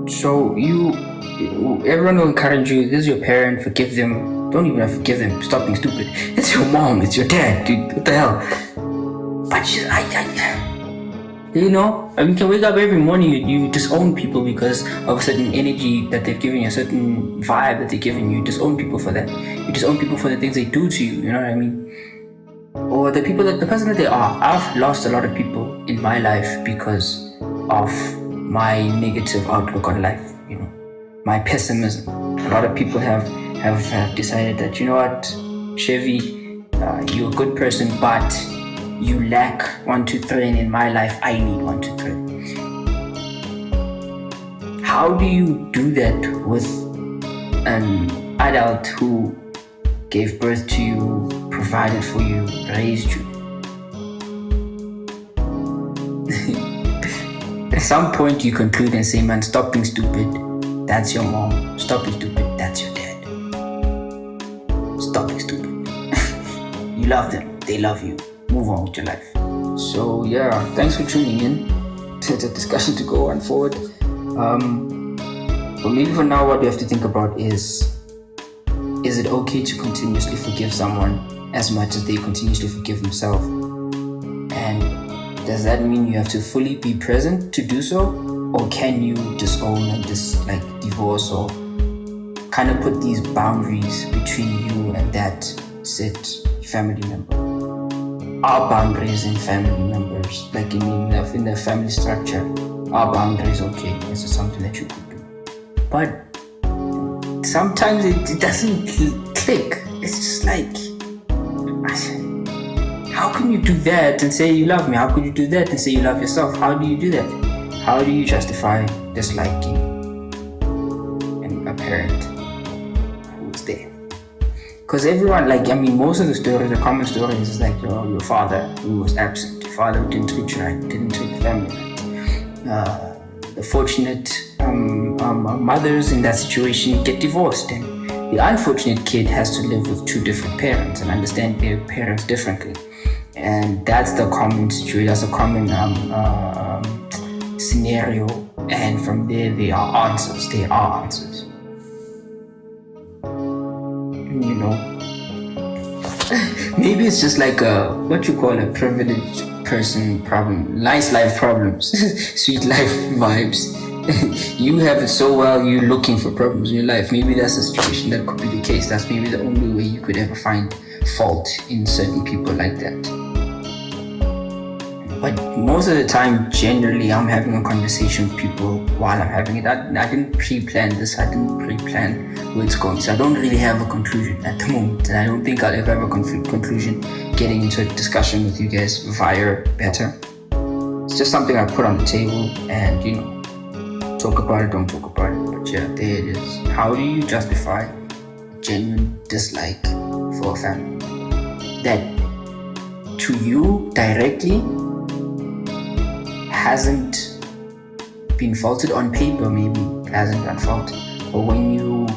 So everyone will encourage you. This is your parent. Forgive them. Don't even forgive them. Stop being stupid. It's your mom. It's your dad, dude. What the hell? But we can wake up every morning. You disown people because of a certain energy that they've given you, a certain vibe that they're giving you. You disown people for that. You disown people for the things they do to you. You know what I mean? Or the person that they are. I've lost a lot of people in my life because of my negative outlook on life. My pessimism. A lot of people have decided that, you know what, Chevy, you're a good person, but you lack 1, 2, 3, and in my life I need 1, 2, 3. How do you do that with an adult who gave birth to you, provided for you, raised you? At some point you conclude and say, man, stop being stupid. That's your mom. Stop being stupid. That's your dad. Stop being stupid. You love them. They love you. Move on with your life. So yeah, thanks for tuning in. It's a discussion to go on forward. But maybe for now, what we have to think about is it okay to continuously forgive someone as much as they continuously forgive themselves? And does that mean you have to fully be present to do so? Or can you disown and divorce or kind of put these boundaries between you and that said family member? Our boundaries in family members, like in the family structure, our boundaries, okay, this is something that you could do. But sometimes it doesn't click. It's just like, how can you do that and say you love me? How could you do that and say you love yourself? How do you do that? How do you justify disliking a parent who's there? Because everyone, most of the stories, the common story is like your father who was absent, your father who didn't treat you right, didn't treat the family right. The fortunate mothers in that situation get divorced, and the unfortunate kid has to live with 2 different parents and understand their parents differently. And that's the common situation, that's a common scenario, and from there are answers. Maybe it's just like what you call a privileged person problem, nice life problems, sweet life vibes. You have it so well, you're looking for problems in your life. Maybe that's the situation, that could be the case. That's maybe the only way you could ever find fault in certain people like that. But most of the time, generally, I'm having a conversation with people while I'm having it. I didn't pre-plan this. I didn't pre-plan where it's going. So I don't really have a conclusion at the moment. And I don't think I'll ever have a conclusion getting into a discussion with you guys via better. It's just something I put on the table and, talk about it, don't talk about it. But yeah, there it is. How do you justify a genuine dislike for a family that to you directly hasn't been faulted on paper? Maybe it hasn't been faulted, but when you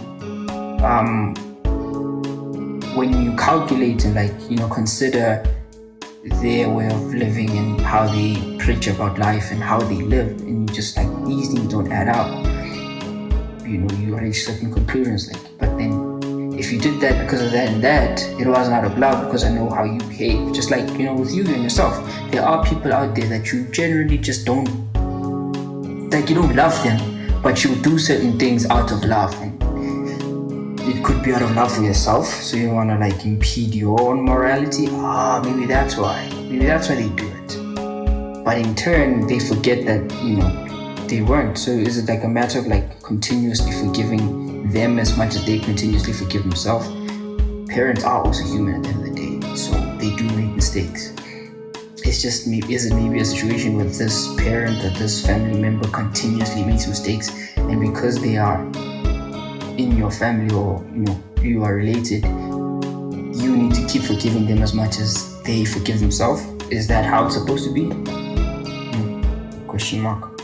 calculate and consider their way of living and how they preach about life and how they live, and you just these things don't add up. You reach certain conclusions. But then if you did that because of that and that, it wasn't out of love because I know how you behave. Just with you and yourself, there are people out there that you generally just don't, you don't love them, but you do certain things out of love. And it could be out of love for yourself, so you want to impede your own morality. Maybe that's why they do it. But in turn, they forget that, they weren't. So is it a matter of continuously forgiving them as much as they continuously forgive themselves? Parents are also human at the end of the day, so they do make mistakes. It's just maybe a situation where this parent or this family member continuously makes mistakes, and because they are in your family or you are related, you need to keep forgiving them as much as they forgive themselves. Is that how it's supposed to be? Question mark.